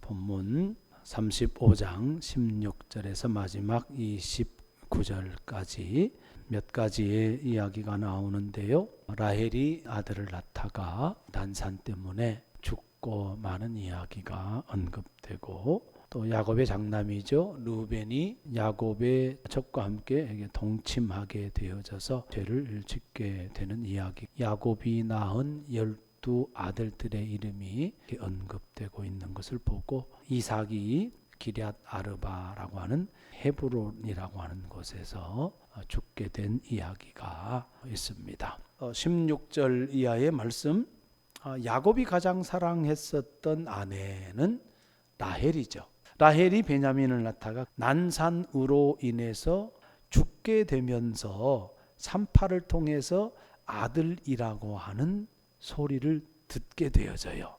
본문 35장 16절에서 마지막 29절까지 몇 가지의 이야기가 나오는데요. 라헬이 아들을 낳다가 난산 때문에 죽고 마는 이야기가 언급되고, 또 야곱의 장남이죠. 르우벤이 야곱의 첩과 함께 동침하게 되어져서 죄를 짓게 되는 이야기. 야곱이 낳은 12 아들들의 이름이 언급되고 있는 것을 보고, 이삭이 기럇 아르바라고 하는 헤브론이라고 하는 곳에서 죽게 된 이야기가 있습니다. 16절 이하의 말씀, 야곱이 가장 사랑했었던 아내는 라헬이죠. 라헬이 베냐민을 낳다가 난산으로 인해서 죽게 되면서 산파를 통해서 아들이라고 하는 소리를 듣게 되어져요.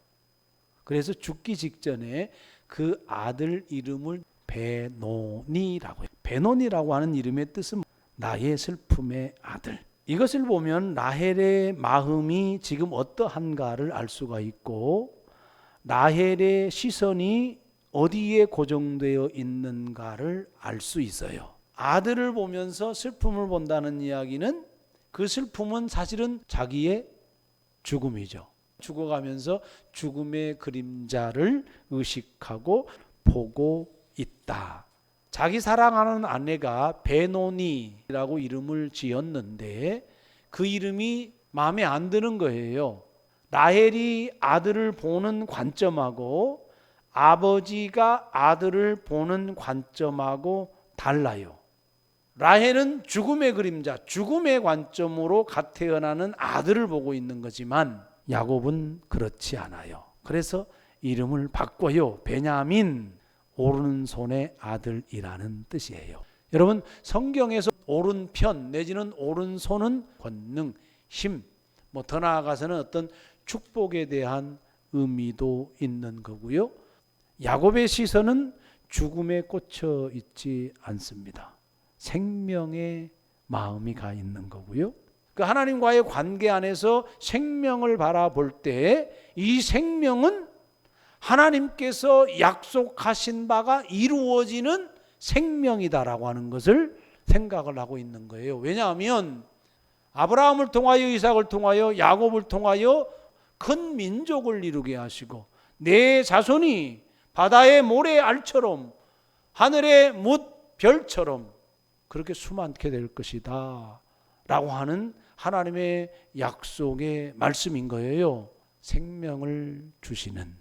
그래서 죽기 직전에 그 아들 이름을 베노니라고 해요. 베노니라고 하는 이름의 뜻은 나의 슬픔의 아들. 이것을 보면 라헬의 마음이 지금 어떠한가를 알 수가 있고, 라헬의 시선이 어디에 고정되어 있는가를 알 수 있어요. 아들을 보면서 슬픔을 본다는 이야기는, 그 슬픔은 사실은 자기의 죽음이죠. 죽어가면서 죽음의 그림자를 의식하고 보고 있다. 자기 사랑하는 아내가 베노니라고 이름을 지었는데 그 이름이 마음에 안 드는 거예요. 라헬이 아들을 보는 관점하고 아버지가 아들을 보는 관점하고 달라요. 라헬은 죽음의 그림자, 죽음의 관점으로 갓 태어나는 아들을 보고 있는 거지만 야곱은 그렇지 않아요. 그래서 이름을 바꿔요. 베냐민, 오른손의 아들이라는 뜻이에요. 여러분, 성경에서 오른편 내지는 오른손은 권능, 힘, 더 나아가서는 어떤 축복에 대한 의미도 있는 거고요. 야곱의 시선은 죽음에 꽂혀 있지 않습니다. 생명의 마음이 가 있는 거고요. 그 하나님과의 관계 안에서 생명을 바라볼 때 이 생명은 하나님께서 약속하신 바가 이루어지는 생명이다라고 하는 것을 생각을 하고 있는 거예요. 왜냐하면 아브라함을 통하여 이삭을 통하여 야곱을 통하여 큰 민족을 이루게 하시고, 내 자손이 바다의 모래 알처럼 하늘의 뭇 별처럼 그렇게 수많게 될 것이다 라고 하는 하나님의 약속의 말씀인 거예요. 생명을 주시는,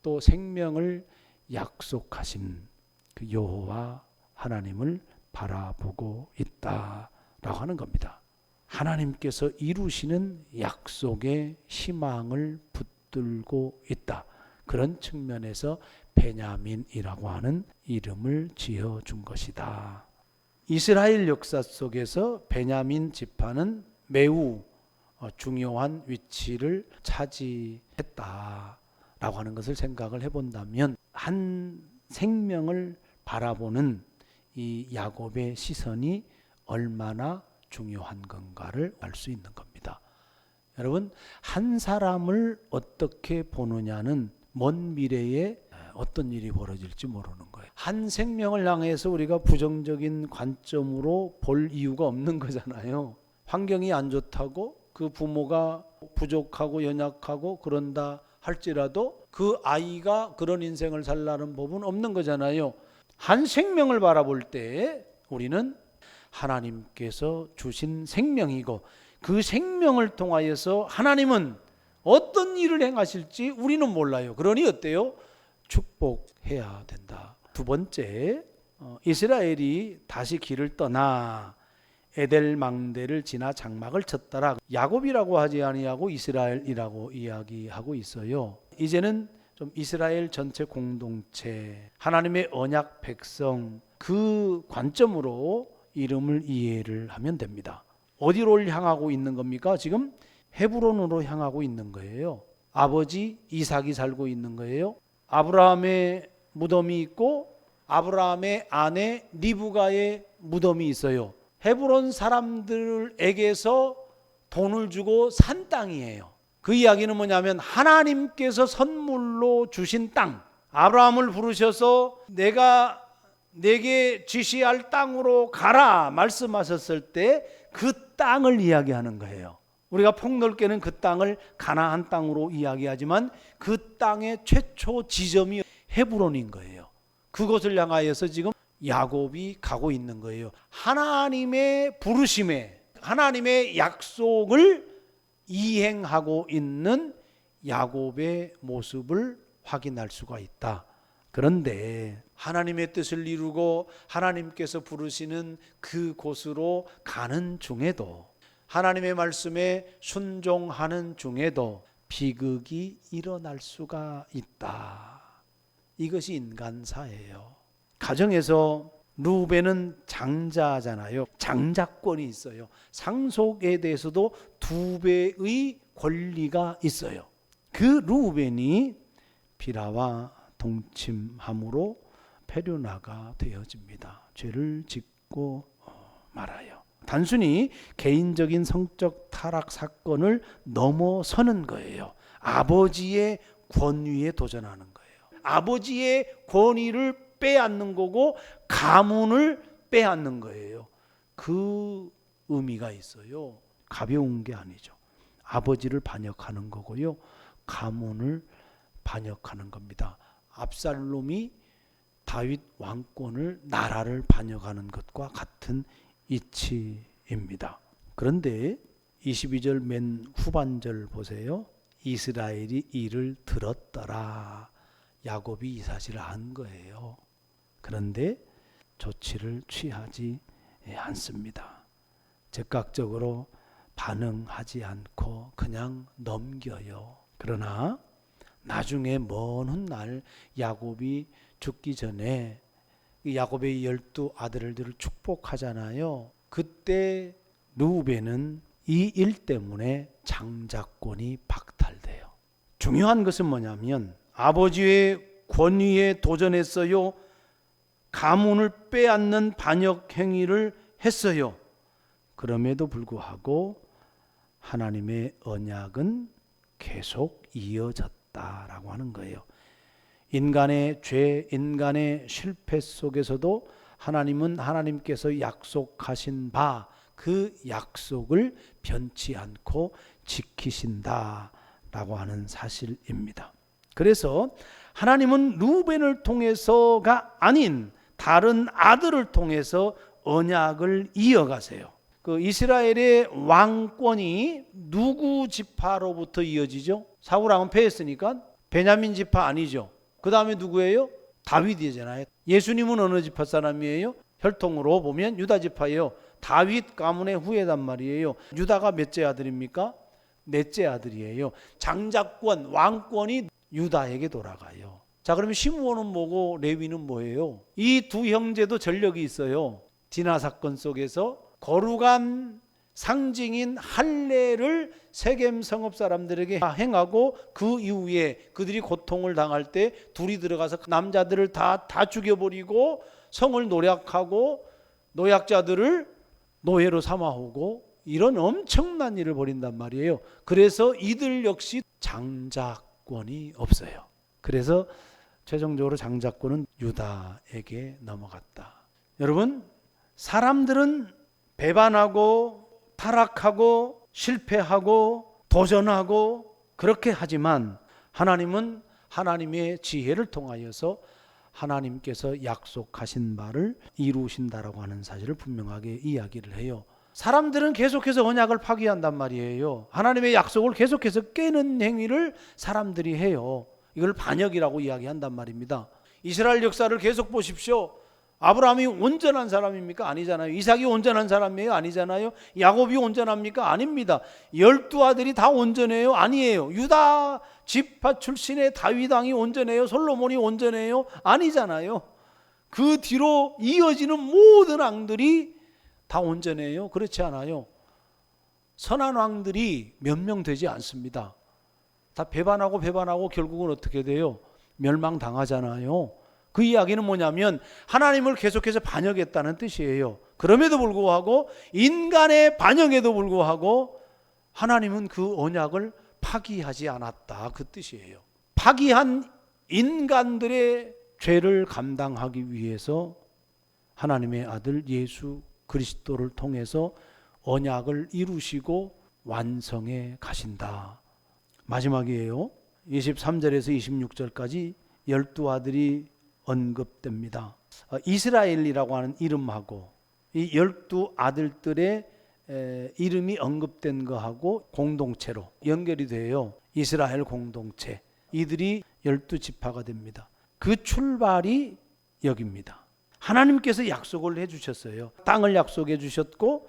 또 생명을 약속하신 그 여호와 하나님을 바라보고 있다라고 하는 겁니다. 하나님께서 이루시는 약속의 희망을 붙들고 있다. 그런 측면에서 베냐민이라고 하는 이름을 지어준 것이다. 이스라엘 역사 속에서 베냐민 지파는 매우 중요한 위치를 차지했다라고 하는 것을 생각을 해본다면, 한 생명을 바라보는 이 야곱의 시선이 얼마나 중요한 건가를 알 수 있는 겁니다. 여러분, 한 사람을 어떻게 보느냐는 먼 미래에 어떤 일이 벌어질지 모르는 거예요. 한 생명을 향해서 우리가 부정적인 관점으로 볼 이유가 없는 거잖아요. 환경이 안 좋다고 그 부모가 부족하고 연약하고 그런다 할지라도 그 아이가 그런 인생을 살라는 법은 없는 거잖아요. 한 생명을 바라볼 때 우리는 하나님께서 주신 생명이고, 그 생명을 통하여서 하나님은 어떤 일을 행하실지 우리는 몰라요. 그러니 어때요? 축복해야 된다. 두 번째, 이스라엘이 다시 길을 떠나 에델망대를 지나 장막을 쳤더라. 야곱이라고 하지 아니하고 이스라엘이라고 이야기하고 있어요. 이제는 좀 이스라엘 전체 공동체, 하나님의 언약 백성, 그 관점으로 이름을 이해를 하면 됩니다. 어디로 향하고 있는 겁니까? 지금 헤브론으로 향하고 있는 거예요. 아버지 이삭이 살고 있는 거예요. 아브라함의 무덤이 있고 아브라함의 아내 리브가의 무덤이 있어요. 헤브론 사람들에게서 돈을 주고 산 땅이에요. 그 이야기는 뭐냐면 하나님께서 선물로 주신 땅, 아브라함을 부르셔서 내가 내게 지시할 땅으로 가라 말씀하셨을 때 그 땅을 이야기하는 거예요. 우리가 폭넓게는 그 땅을 가나안 땅으로 이야기하지만 그 땅의 최초 지점이 헤브론인 거예요. 그곳을 향하여서 지금 야곱이 가고 있는 거예요. 하나님의 부르심에, 하나님의 약속을 이행하고 있는 야곱의 모습을 확인할 수가 있다. 그런데 하나님의 뜻을 이루고 하나님께서 부르시는 그곳으로 가는 중에도, 하나님의 말씀에 순종하는 중에도 비극이 일어날 수가 있다. 이것이 인간사예요. 가정에서 루벤은 장자잖아요. 장자권이 있어요. 상속에 대해서도 2배의 권리가 있어요. 그 루벤이 비라와 동침함으로 페류나가 되어집니다. 죄를 짓고 말아요. 단순히 개인적인 성적 타락 사건을 넘어서는 거예요. 아버지의 권위에 도전하는 거예요. 아버지의 권위를 빼앗는 거고 가문을 빼앗는 거예요. 그 의미가 있어요. 가벼운 게 아니죠. 아버지를 반역하는 거고요. 가문을 반역하는 겁니다. 압살롬이 다윗 왕권을, 나라를 반역하는 것과 같은 이치입니다. 그런데 22절 맨 후반절 보세요. 이스라엘이 이를 들었더라. 야곱이 이 사실을 안 거예요. 그런데 조치를 취하지 않습니다. 즉각적으로 반응하지 않고 그냥 넘겨요. 그러나 나중에 먼 훗날 야곱이 죽기 전에 야곱의 12 아들들을 축복하잖아요. 그때 루벤은 이 일 때문에 장자권이 박탈돼요. 중요한 것은 뭐냐면 아버지의 권위에 도전했어요. 가문을 빼앗는 반역 행위를 했어요. 그럼에도 불구하고 하나님의 언약은 계속 이어졌다라고 하는 거예요. 인간의 죄, 인간의 실패 속에서도 하나님은 하나님께서 약속하신 바 그 약속을 변치 않고 지키신다라고 하는 사실입니다. 그래서 하나님은 루벤을 통해서가 아닌 다른 아들을 통해서 언약을 이어가세요. 그 이스라엘의 왕권이 누구 지파로부터 이어지죠? 사울 왕은 패했으니까 베냐민 지파 아니죠. 그 다음에 누구예요? 다윗이잖아요. 예수님은 어느 지파 사람이에요? 혈통으로 보면 유다 지파예요. 다윗 가문의 후예단 말이에요. 유다가 몇째 아들입니까? 넷째 아들이에요. 장자권, 왕권이 유다에게 돌아가요. 자, 그러면 시므온은 뭐고 레위는 뭐예요? 이 두 형제도 전력이 있어요. 디나 사건 속에서 거룩한 상징인 할례를 세겜 성읍 사람들에게 행하고 그 이후에 그들이 고통을 당할 때 둘이 들어가서 남자들을 다 죽여버리고 성을 노략하고 노약자들을 노예로 삼아오고 이런 엄청난 일을 벌인단 말이에요. 그래서 이들 역시 장자권이 없어요. 그래서 최종적으로 장자권은 유다에게 넘어갔다. 여러분, 사람들은 배반하고 타락하고 실패하고 도전하고 그렇게 하지만 하나님은 하나님의 지혜를 통하여서 하나님께서 약속하신 바를 이루신다라고 하는 사실을 분명하게 이야기를 해요. 사람들은 계속해서 언약을 파기한단 말이에요. 하나님의 약속을 계속해서 깨는 행위를 사람들이 해요. 이걸 반역이라고 이야기한단 말입니다. 이스라엘 역사를 계속 보십시오. 아브라함이 온전한 사람입니까? 아니잖아요. 이삭이 온전한 사람이에요? 아니잖아요. 야곱이 온전합니까? 아닙니다. 12아들이 다 온전해요? 아니에요. 유다 지파 출신의 다윗 왕이 온전해요? 솔로몬이 온전해요? 아니잖아요. 그 뒤로 이어지는 모든 왕들이 다 온전해요? 그렇지 않아요. 선한 왕들이 몇 명 되지 않습니다. 다 배반하고 결국은 어떻게 돼요? 멸망당하잖아요. 그 이야기는 뭐냐면 하나님을 계속해서 반역했다는 뜻이에요. 그럼에도 불구하고 인간의 반역에도 불구하고 하나님은 그 언약을 파기하지 않았다, 그 뜻이에요. 파기한 인간들의 죄를 감당하기 위해서 하나님의 아들 예수 그리스도를 통해서 언약을 이루시고 완성해 가신다. 마지막이에요. 23절에서 26절까지 12아들이 언급됩니다. 이스라엘이라고 하는 이름하고 이 12아들들의 이름이 언급된 거하고 공동체로 연결이 돼요. 이스라엘 공동체. 이들이 12지파가 됩니다. 그 출발이 여기입니다. 하나님께서 약속을 해주셨어요. 땅을 약속해 주셨고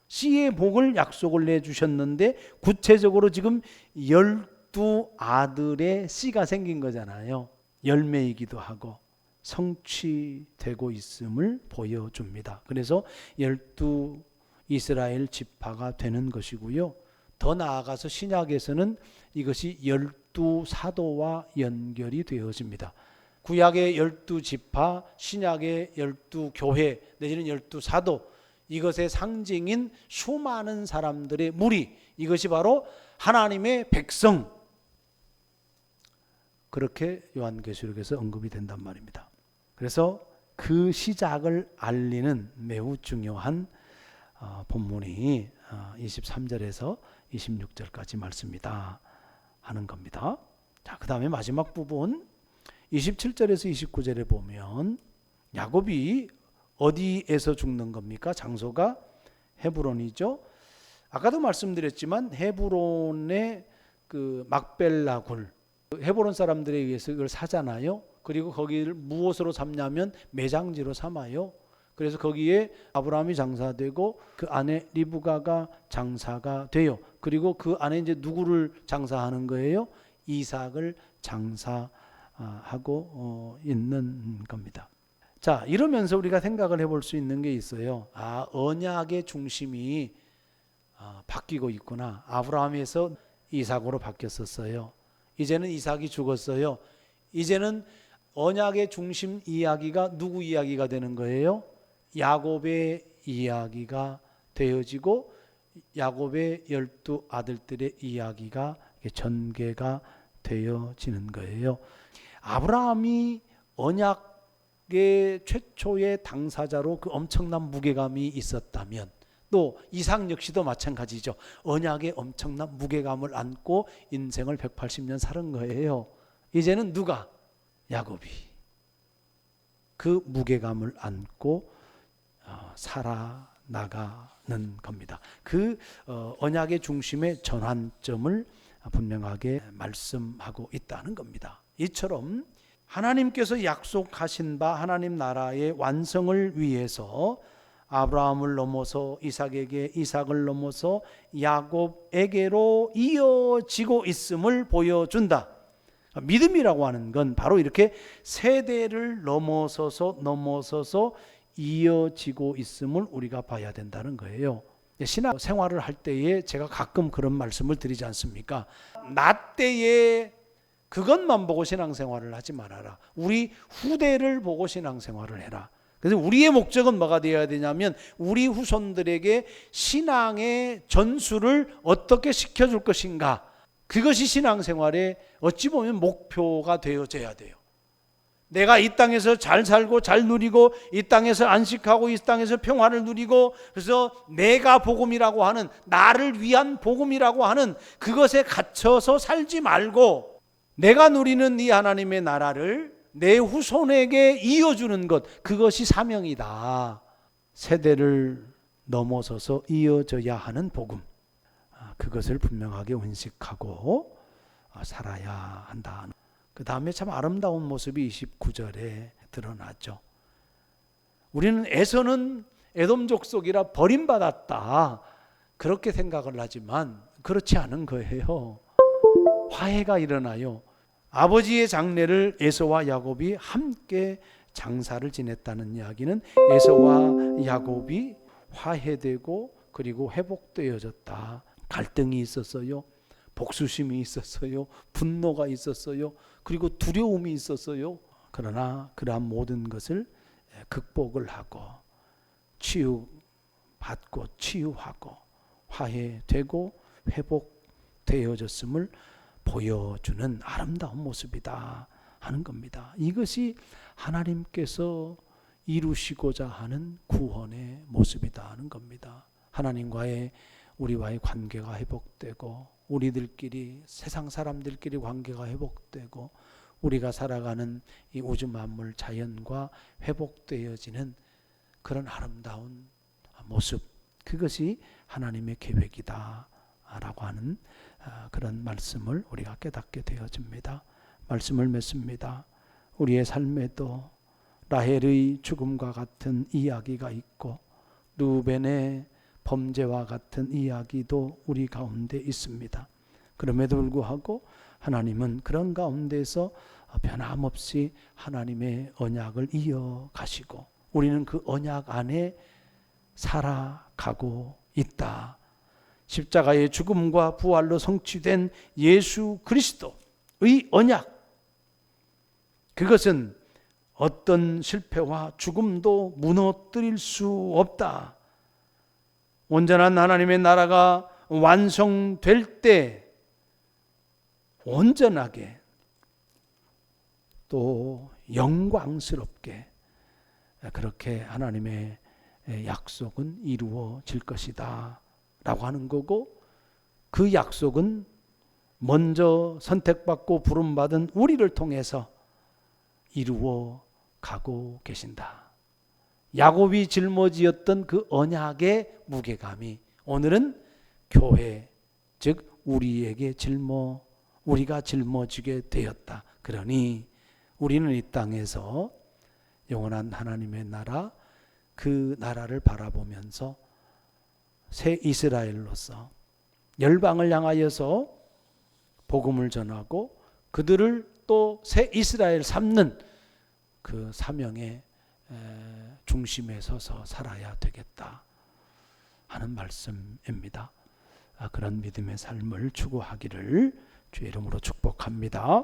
씨의 복을 약속을 해주셨는데 구체적으로 지금 12아들의 씨가 생긴 거잖아요. 열매이기도 하고 성취되고 있음을 보여줍니다. 그래서 12 이스라엘 지파가 되는 것이고요. 더 나아가서 신약에서는 이것이 12사도와 연결이 되어집니다. 구약의 12지파, 신약의 12교회 내지는 12사도, 이것의 상징인 수많은 사람들의 무리, 이것이 바로 하나님의 백성, 그렇게 요한계시록에서 언급이 된단 말입니다. 그래서 그 시작을 알리는 매우 중요한 본문이 23절에서 26절까지 말씀이다 하는 겁니다. 자, 그 다음에 마지막 부분 27절에서 29절에 보면 야곱이 어디에서 죽는 겁니까? 장소가 헤브론이죠. 아까도 말씀드렸지만 헤브론의 그 막벨라 굴, 헤브론 사람들에 의해서 이걸 사잖아요. 그리고 거기를 무엇으로 삼냐면 매장지로 삼아요. 그래서 거기에 아브라함이 장사되고 그 안에 리브가가 장사가 돼요. 그리고 그 안에 이제 누구를 장사하는 거예요? 이삭을 장사하고 있는 겁니다. 자, 이러면서 우리가 생각을 해볼 수 있는 게 있어요. 언약의 중심이 바뀌고 있구나. 아브라함에서 이삭으로 바뀌었었어요. 이제는 이삭이 죽었어요. 이제는 언약의 중심 이야기가 누구 이야기가 되는 거예요? 야곱의 이야기가 되어지고 야곱의 12아들들의 이야기가 전개가 되어지는 거예요. 아브라함이 언약의 최초의 당사자로 그 엄청난 무게감이 있었다면 또 이삭 역시도 마찬가지죠. 언약의 엄청난 무게감을 안고 인생을 180년 살은 거예요. 이제는 누가? 야곱이 그 무게감을 안고 살아나가는 겁니다. 그 언약의 중심의 전환점을 분명하게 말씀하고 있다는 겁니다. 이처럼 하나님께서 약속하신 바 하나님 나라의 완성을 위해서 아브라함을 넘어서 이삭에게, 이삭을 넘어서 야곱에게로 이어지고 있음을 보여준다. 믿음이라고 하는 건 바로 이렇게 세대를 넘어서서 이어지고 있음을 우리가 봐야 된다는 거예요. 신앙 생활을 할 때에 제가 가끔 그런 말씀을 드리지 않습니까? 나 때에 그것만 보고 신앙생활을 하지 말아라. 우리 후대를 보고 신앙생활을 해라. 그래서 우리의 목적은 뭐가 되어야 되냐면 우리 후손들에게 신앙의 전수를 어떻게 시켜줄 것인가. 그것이 신앙생활의 어찌 보면 목표가 되어져야 돼요. 내가 이 땅에서 잘 살고 잘 누리고 이 땅에서 안식하고 이 땅에서 평화를 누리고 그래서 내가 복음이라고 하는 나를 위한 복음이라고 하는 그것에 갇혀서 살지 말고 내가 누리는 이 하나님의 나라를 내 후손에게 이어주는 것, 그것이 사명이다. 세대를 넘어서서 이어져야 하는 복음, 그것을 분명하게 인식하고 살아야 한다. 그 다음에 참 아름다운 모습이 29절에 드러나죠. 우리는 에서는 에돔 족속이라 버림받았다 그렇게 생각을 하지만 그렇지 않은 거예요. 화해가 일어나요. 아버지의 장례를 에서와 야곱이 함께 장사를 지냈다는 이야기는 에서와 야곱이 화해되고 그리고 회복되어졌다. 갈등이 있었어요. 복수심이 있었어요. 분노가 있었어요. 그리고 두려움이 있었어요. 그러나 그러한 모든 것을 극복을 하고 치유받고 치유하고 화해되고 회복되어졌음을 보여주는 아름다운 모습이다 하는 겁니다. 이것이 하나님께서 이루시고자 하는 구원의 모습이다 하는 겁니다. 하나님과의 우리와의 관계가 회복되고 우리들끼리 세상 사람들끼리 관계가 회복되고 우리가 살아가는 이 우주 만물 자연과 회복되어지는 그런 아름다운 모습, 그것이 하나님의 계획이다 라고 하는 그런 말씀을 우리가 깨닫게 되어집니다. 말씀을 맺습니다. 우리의 삶에도 라헬의 죽음과 같은 이야기가 있고 루벤의 범죄와 같은 이야기도 우리 가운데 있습니다. 그럼에도 불구하고 하나님은 그런 가운데서 변함없이 하나님의 언약을 이어가시고 우리는 그 언약 안에 살아가고 있다. 십자가의 죽음과 부활로 성취된 예수 그리스도의 언약, 그것은 어떤 실패와 죽음도 무너뜨릴 수 없다. 온전한 하나님의 나라가 완성될 때 온전하게 또 영광스럽게 그렇게 하나님의 약속은 이루어질 것이다 라고 하는 거고, 그 약속은 먼저 선택받고 부름받은 우리를 통해서 이루어 가고 계신다. 야곱이 짊어지었던 그 언약의 무게감이 오늘은 교회, 즉 우리에게 우리가 짊어지게 되었다. 그러니 우리는 이 땅에서 영원한 하나님의 나라, 그 나라를 바라보면서 새 이스라엘로서 열방을 향하여서 복음을 전하고 그들을 또 새 이스라엘 삼는 그 사명의 중심에 서서 살아야 되겠다 하는 말씀입니다. 그런 믿음의 삶을 추구하기를 주의 이름으로 축복합니다.